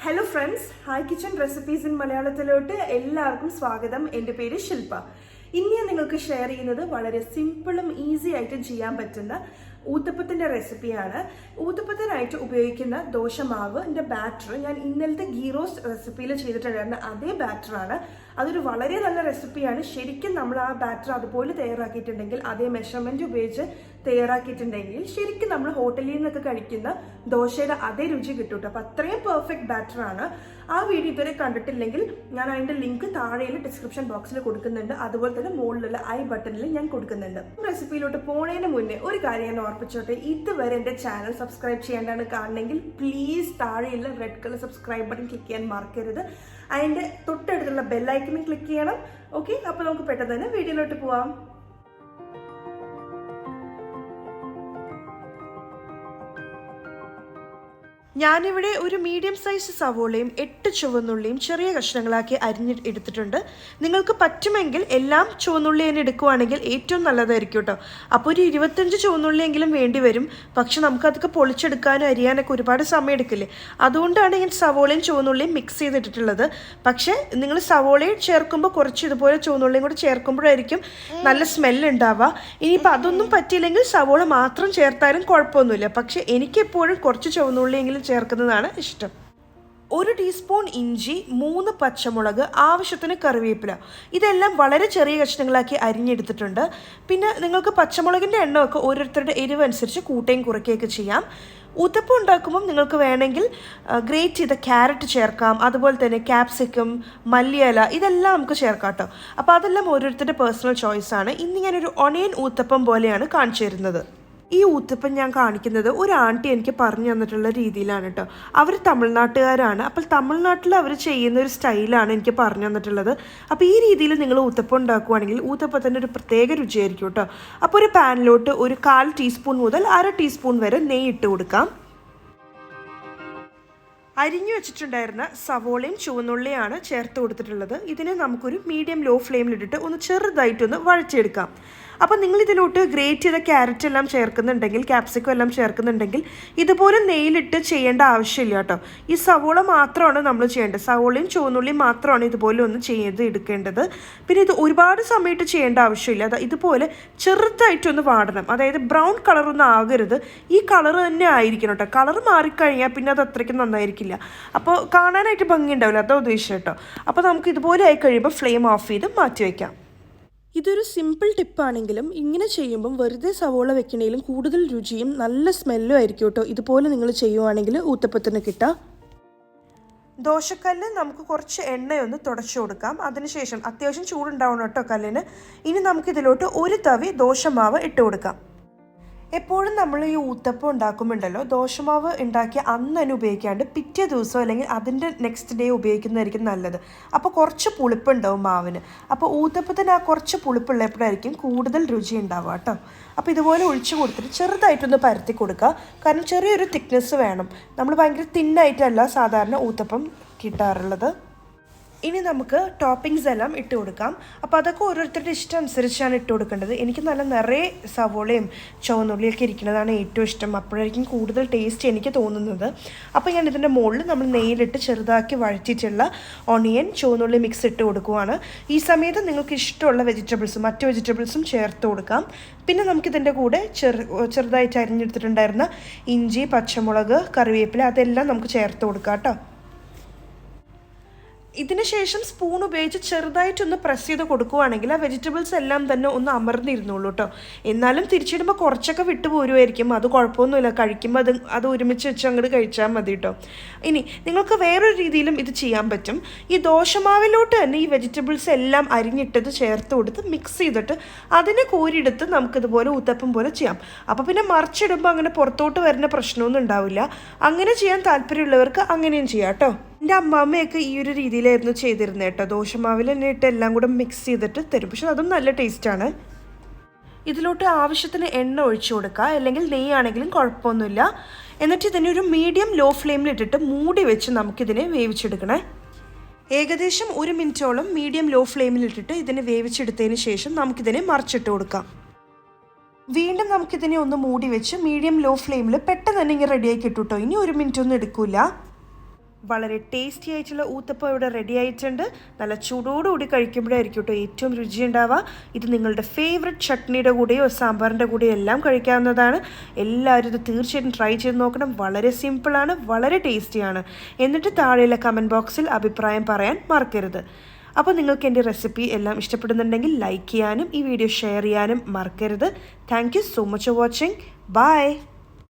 Hello friends, Hi Kitchen Recipes in Malayalam. എല്ലാവർക്കും സ്വാഗതം. എൻ്റെ പേര് ശില്പ. ഇന്ന് ഞാൻ നിങ്ങൾക്ക് ഷെയർ ചെയ്യുന്നത് വളരെ സിമ്പിളും ഈസി ആയിട്ട് ചെയ്യാൻ പറ്റുന്ന ഊത്തപ്പത്തിന്റെ റെസിപ്പിയാണ്. ഊത്തപ്പത്തിനായിട്ട് ഉപയോഗിക്കുന്ന ദോശമാവിന്റെ ബാറ്റർ ഞാൻ ഇന്നലത്തെ ഗീ റോസ്റ്റ് റെസിപ്പിയിൽ ചെയ്തിട്ടുണ്ടായിരുന്ന അതേ ബാറ്ററാണ്. അതൊരു വളരെ നല്ല റെസിപ്പിയാണ്. ശരിക്കും നമ്മൾ ആ ബാറ്റർ അതുപോലെ തയ്യാറാക്കിയിട്ടുണ്ടെങ്കിൽ, അതേ മെഷർമെന്റ് ഉപയോഗിച്ച് തയ്യാറാക്കിയിട്ടുണ്ടെങ്കിൽ ശരിക്കും നമ്മൾ ഹോട്ടലിൽ നിന്നൊക്കെ കഴിക്കുന്ന ദോശയുടെ അതേ രുചി കിട്ടും. അപ്പൊ അത്രയും പെർഫെക്റ്റ് ബാറ്ററാണ്. ആ വീഡിയോ ഇതുവരെ കണ്ടിട്ടില്ലെങ്കിൽ ഞാൻ അതിന്റെ ലിങ്ക് താഴെയിൽ ഡിസ്ക്രിപ്ഷൻ ബോക്സിൽ കൊടുക്കുന്നുണ്ട്. അതുപോലെ തന്നെ മുകളിലുള്ള ഐ ബട്ടണിൽ ഞാൻ കൊടുക്കുന്നുണ്ട്. റെസിപ്പിയിലോട്ട് പോണതിന് മുന്നേ ഒരു കാര്യം ഞാൻ ഓർപ്പിച്ചോട്ടെ, ഇതുവരെ എൻ്റെ ചാനൽ സബ്സ്ക്രൈബ് ചെയ്യേണ്ടതാണ് കാണണമെങ്കിൽ പ്ലീസ് താഴെയുള്ള red colour subscribe button click ചെയ്യാൻ മറക്കരുത്. അതിൻ്റെ തൊട്ടടുത്തുള്ള ബെല്ലൈക്കണിൽ ക്ലിക്ക് ചെയ്യണം. ഓക്കെ, അപ്പോൾ നമുക്ക് പെട്ടെന്ന് തന്നെ വീഡിയോയിലോട്ട് പോവാം. ഞാനിവിടെ ഒരു മീഡിയം സൈസ് സവോളയും 8 ചുവന്നുള്ളിയും ചെറിയ കഷ്ണങ്ങളാക്കി എടുത്തിട്ടുണ്ട്. നിങ്ങൾക്ക് പറ്റുമെങ്കിൽ എല്ലാം ചുവന്നുള്ളി തന്നെ എടുക്കുവാണെങ്കിൽ ഏറ്റവും നല്ലതായിരിക്കും കേട്ടോ. അപ്പോൾ ഒരു 25 ചുവന്നുള്ളിയെങ്കിലും വേണ്ടി വരും. പക്ഷെ നമുക്കതൊക്കെ പൊളിച്ചെടുക്കാനും അരിയാനൊക്കെ ഒരുപാട് സമയം എടുക്കില്ലേ. അതുകൊണ്ടാണ് ഞാൻ സവോളയും ചുവന്നുള്ളിയും മിക്സ് ചെയ്തിട്ടുള്ളത്. പക്ഷേ നിങ്ങൾ സവോളയും ചേർക്കുമ്പോൾ കുറച്ച് ഇതുപോലെ ചുവന്നുള്ളിയും കൂടെ ചേർക്കുമ്പോഴായിരിക്കും നല്ല സ്മെല്ല് ഉണ്ടാവുക. ഇനിയിപ്പോൾ അതൊന്നും പറ്റിയില്ലെങ്കിൽ സവോള മാത്രം ചേർത്താലും കുഴപ്പമൊന്നുമില്ല. പക്ഷെ എനിക്കെപ്പോഴും കുറച്ച് ചുവന്നുള്ളിയെങ്കിലും ചേർക്കുന്നതാണ് ഇഷ്ടം. 1 ടീസ്പൂൺ ഇഞ്ചി, 3 പച്ചമുളക്, ആവശ്യത്തിന് കറിവേപ്പില, ഇതെല്ലാം വളരെ ചെറിയ കഷ്ണങ്ങളാക്കി അരിഞ്ഞെടുത്തിട്ടുണ്ട്. പിന്നെ നിങ്ങൾക്ക് പച്ചമുളകിൻ്റെ എണ്ണമൊക്കെ ഓരോരുത്തരുടെ എരിവ് അനുസരിച്ച് കൂട്ടുകയും കുറയ്ക്കുകയൊക്കെ ചെയ്യാം. ഉത്തപ്പം ഉണ്ടാക്കുമ്പം നിങ്ങൾക്ക് വേണമെങ്കിൽ ഗ്രേറ്റ് ചെയ്ത ക്യാരറ്റ് ചേർക്കാം. അതുപോലെ തന്നെ ക്യാപ്സിക്കം, മല്ലിയില, ഇതെല്ലാം നമുക്ക് ചേർക്കാം കേട്ടോ. അപ്പോൾ അതെല്ലാം ഓരോരുത്തരുടെ പേഴ്സണൽ ചോയ്സാണ്. ഇന്ന് ഞാനൊരു ഒണിയൻ ഊത്തപ്പം പോലെയാണ് കാണിച്ചു തരുന്നത്. ഈ ഊത്തപ്പം ഞാൻ കാണിക്കുന്നത് ഒരു ആൻറ്റി എനിക്ക് പറഞ്ഞു തന്നിട്ടുള്ള രീതിയിലാണ് കേട്ടോ. അവർ തമിഴ്നാട്ടുകാരാണ്. അപ്പോൾ തമിഴ്നാട്ടിൽ അവർ ചെയ്യുന്ന ഒരു സ്റ്റൈലാണ് എനിക്ക് പറഞ്ഞു തന്നിട്ടുള്ളത്. അപ്പോൾ ഈ രീതിയിൽ നിങ്ങൾ ഊത്തപ്പം ഉണ്ടാക്കുകയാണെങ്കിൽ ഊത്തപ്പത്തിൻ്റെ ഒരു പ്രത്യേക രുചിയായിരിക്കും കേട്ടോ. അപ്പോൾ ഒരു പാനിലോട്ട് ഒരു 1/4 ടീസ്പൂൺ മുതൽ 1/2 ടീസ്പൂൺ വരെ നെയ്യ് ഇട്ട് കൊടുക്കാം. അരിഞ്ഞു വെച്ചിട്ടുണ്ടായിരുന്ന സവോളയും ചുവന്നുള്ളിയാണ് ചേർത്ത് കൊടുത്തിട്ടുള്ളത്. ഇതിനെ നമുക്കൊരു മീഡിയം ലോ ഫ്ലെയിമിലിട്ടിട്ട് ഒന്ന് ചെറുതായിട്ടൊന്ന് വഴച്ചെടുക്കാം. അപ്പോൾ നിങ്ങളിതിലോട്ട് ഗ്രേറ്റ് ചെയ്ത ക്യാരറ്റ് എല്ലാം ചേർക്കുന്നുണ്ടെങ്കിൽ, ക്യാപ്സിക്കം എല്ലാം ചേർക്കുന്നുണ്ടെങ്കിൽ ഇതുപോലെ നെയ്യിലിട്ട് ചെയ്യേണ്ട ആവശ്യമില്ല കേട്ടോ. ഈ സവോള മാത്രമാണ് നമ്മൾ ചെയ്യേണ്ടത്. സവോളയും ചുവന്നുള്ളിയും മാത്രമാണ് ഇതുപോലെ ഒന്ന് ചെയ്ത് എടുക്കേണ്ടത്. പിന്നെ ഇത് ഒരുപാട് സമയത്ത് ചെയ്യേണ്ട ആവശ്യമില്ല. ഇതുപോലെ ചെറുതായിട്ടൊന്ന് വാടണം. അതായത് ബ്രൗൺ കളറൊന്നും ആകരുത്. ഈ കളർ തന്നെ ആയിരിക്കണം കേട്ടോ. കളർ മാറിക്കഴിഞ്ഞാൽ പിന്നെ അത് അത്രയ്ക്ക് നന്നായിരിക്കില്ല. അപ്പോൾ കാണാനായിട്ട് ഭംഗി ഉണ്ടാവില്ല. അതാ ഉദ്ദേശിച്ചത് കേട്ടോ. അപ്പോൾ നമുക്ക് ഇതുപോലെ ആയി കഴിയുമ്പോൾ ഫ്ലെയിം ഓഫ് ചെയ്ത് മാറ്റി വയ്ക്കാം. ഇതൊരു സിമ്പിൾ ടിപ്പാണെങ്കിലും ഇങ്ങനെ ചെയ്യുമ്പം വെറുതെ സവോള വെക്കണേലും കൂടുതൽ രുചിയും നല്ല സ്മെല്ലും ആയിരിക്കും കേട്ടോ. ഇതുപോലെ നിങ്ങൾ ചെയ്യുവാണെങ്കിൽ ഊത്തപ്പത്തിന് കിട്ടാം. ദോശക്കല്ല് നമുക്ക് കുറച്ച് എണ്ണയൊന്ന് തുടച്ചു കൊടുക്കാം. അതിനുശേഷം അത്യാവശ്യം ചൂടുണ്ടാവണം കേട്ടോ കല്ലിന്. ഇനി നമുക്കിതിലോട്ട് ഒരു തവി ദോശമാവ് ഇട്ട് കൊടുക്കാം. എപ്പോഴും നമ്മൾ ഈ ഊത്തപ്പം ഉണ്ടാക്കുമ്പോണ്ടല്ലോ, ദോശമാവ് ഉണ്ടാക്കിയ അന്ന് തന്നെ ഉപയോഗിക്കാണ്ട് പിറ്റേ ദിവസം അല്ലെങ്കിൽ അതിൻ്റെ നെക്സ്റ്റ് ഡേ ഉപയോഗിക്കുന്നതായിരിക്കും നല്ലത്. അപ്പോൾ കുറച്ച് പുളിപ്പുണ്ടാവും മാവിന്. അപ്പോൾ ഊത്തപ്പത്തിന് ആ കുറച്ച് പുളിപ്പുള്ളപ്പോഴായിരിക്കും കൂടുതൽ രുചി ഉണ്ടാവുക കേട്ടോ. അപ്പോൾ ഇതുപോലെ ഒഴിച്ച് കൊടുത്തിട്ട് ചെറുതായിട്ടൊന്ന് പരത്തി കൊടുക്കുക. കാരണം ചെറിയൊരു തിക്നെസ് വേണം. നമ്മൾ ഭയങ്കര തിന്നായിട്ടല്ല സാധാരണ ഊത്തപ്പം കിട്ടാറുള്ളത്. ഇനി നമുക്ക് ടോപ്പിങ്സ് എല്ലാം ഇട്ട് കൊടുക്കാം. അപ്പോൾ അതൊക്കെ ഓരോരുത്തരുടെ ഇഷ്ടം അനുസരിച്ചാണ് ഇട്ട് കൊടുക്കേണ്ടത്. എനിക്ക് നല്ല നിറയെ സവോളയും ചുവന്നുള്ളിയൊക്കെ ഇരിക്കുന്നതാണ് ഏറ്റവും ഇഷ്ടം. അപ്പോഴായിരിക്കും കൂടുതൽ ടേസ്റ്റ് എനിക്ക് തോന്നുന്നത്. അപ്പോൾ ഞാൻ ഇതിൻ്റെ മുകളിൽ നമ്മൾ നെയ്യിലിട്ട് ചെറുതാക്കി വഴറ്റിയിട്ടുള്ള ഓണിയൻ ചുവന്നുള്ളി മിക്സ് ഇട്ട് കൊടുക്കുവാണ്. ഈ സമയത്ത് നിങ്ങൾക്ക് ഇഷ്ടമുള്ള വെജിറ്റബിൾസും മറ്റ് വെജിറ്റബിൾസും ചേർത്ത് കൊടുക്കാം. പിന്നെ നമുക്കിതിൻ്റെ കൂടെ ചെറുതായിട്ട് അരിഞ്ഞെടുത്തിട്ടുണ്ടായിരുന്ന ഇഞ്ചി, പച്ചമുളക്, കറിവേപ്പില, അതെല്ലാം നമുക്ക് ചേർത്ത് കൊടുക്കാം കേട്ടോ. ഇതിന് ശേഷം സ്പൂൺ ഉപയോഗിച്ച് ചെറുതായിട്ടൊന്ന് പ്രസ് ചെയ്ത് കൊടുക്കുവാണെങ്കിൽ ആ വെജിറ്റബിൾസ് എല്ലാം തന്നെ ഒന്ന് അമർന്നിരുന്നുള്ളൂ കേട്ടോ. എന്നാലും തിരിച്ചിടുമ്പോൾ കുറച്ചൊക്കെ വിട്ടു പോരുമായിരിക്കും. അത് കുഴപ്പമൊന്നുമില്ല. കഴിക്കുമ്പോൾ അത് ഒരുമിച്ച് വെച്ച് അങ്ങോട്ട് കഴിച്ചാൽ മതി കേട്ടോ. ഇനി നിങ്ങൾക്ക് വേറൊരു രീതിയിലും ഇത് ചെയ്യാൻ പറ്റും. ഈ ദോശമാവിലോട്ട് തന്നെ ഈ വെജിറ്റബിൾസ് എല്ലാം അരിഞ്ഞിട്ടത് ചേർത്ത് കൊടുത്ത് മിക്സ് ചെയ്തിട്ട് അതിനെ കോരിയെടുത്ത് നമുക്കിതുപോലെ ഊത്തപ്പം പോലെ ചെയ്യാം. അപ്പോൾ പിന്നെ മറിച്ചിടുമ്പോൾ അങ്ങനെ പുറത്തോട്ട് വരുന്ന പ്രശ്നമൊന്നും ഉണ്ടാവില്ല. അങ്ങനെ ചെയ്യാൻ താല്പര്യമുള്ളവർക്ക് അങ്ങനെയും ചെയ്യാം കേട്ടോ. എൻ്റെ അമ്മാമ്മയൊക്കെ ഈ ഒരു രീതിയിലായിരുന്നു ചെയ്തിരുന്നത് കേട്ടോ. ദോശമാവിൽ തന്നെ ഇട്ട് എല്ലാം കൂടെ മിക്സ് ചെയ്തിട്ട് തരും. പക്ഷെ അതും നല്ല ടേസ്റ്റാണ്. ഇതിലോട്ട് ആവശ്യത്തിന് എണ്ണ ഒഴിച്ചു കൊടുക്കുക, അല്ലെങ്കിൽ നെയ്യാണെങ്കിലും കുഴപ്പമൊന്നുമില്ല. എന്നിട്ട് ഇതിനെ ഒരു മീഡിയം ലോ ഫ്ലെയിമിലിട്ടിട്ട് മൂടി വെച്ച് നമുക്കിതിനെ വേവിച്ചെടുക്കണേ. ഏകദേശം 1 മിനിറ്റോളം മീഡിയം ലോ ഫ്ലെയിമിലിട്ടിട്ട് ഇതിനെ വേവിച്ചെടുത്തതിന് ശേഷം നമുക്കിതിനെ മറിച്ചിട്ട് കൊടുക്കാം. വീണ്ടും നമുക്കിതിനെ ഒന്ന് മൂടി വെച്ച് മീഡിയം ലോ ഫ്ലെയിമിൽ പെട്ടെന്ന് തന്നെ ഇങ്ങനെ റെഡിയാക്കി ഇട്ടു കേട്ടോ. ഇനി 1 മിനിറ്റ് ഒന്നും എടുക്കില്ല. വളരെ ടേസ്റ്റി ആയിട്ടുള്ള ഊത്തപ്പം ഇവിടെ റെഡി ആയിട്ടുണ്ട്. നല്ല ചൂടോടുകൂടി കഴിക്കുമ്പോഴായിരിക്കും കേട്ടോ ഏറ്റവും രുചി ഉണ്ടാവുക. ഇത് നിങ്ങളുടെ ഫേവററ്റ് ചട്നിയുടെ കൂടെയോ സാമ്പാറിൻ്റെ കൂടെയോ എല്ലാം കഴിക്കാവുന്നതാണ്. എല്ലാവരും ഇത് തീർച്ചയായിട്ടും ട്രൈ ചെയ്ത് നോക്കണം. വളരെ സിമ്പിളാണ്, വളരെ ടേസ്റ്റിയാണ്. എന്നിട്ട് താഴെയുള്ള കമൻറ്റ് ബോക്സിൽ അഭിപ്രായം പറയാൻ മറക്കരുത്. അപ്പോൾ നിങ്ങൾക്ക് എൻ്റെ റെസിപ്പി എല്ലാം ഇഷ്ടപ്പെടുന്നുണ്ടെങ്കിൽ ലൈക്ക് ചെയ്യാനും ഈ വീഡിയോ ഷെയർ ചെയ്യാനും മറക്കരുത്. Thank you so much for watching. By.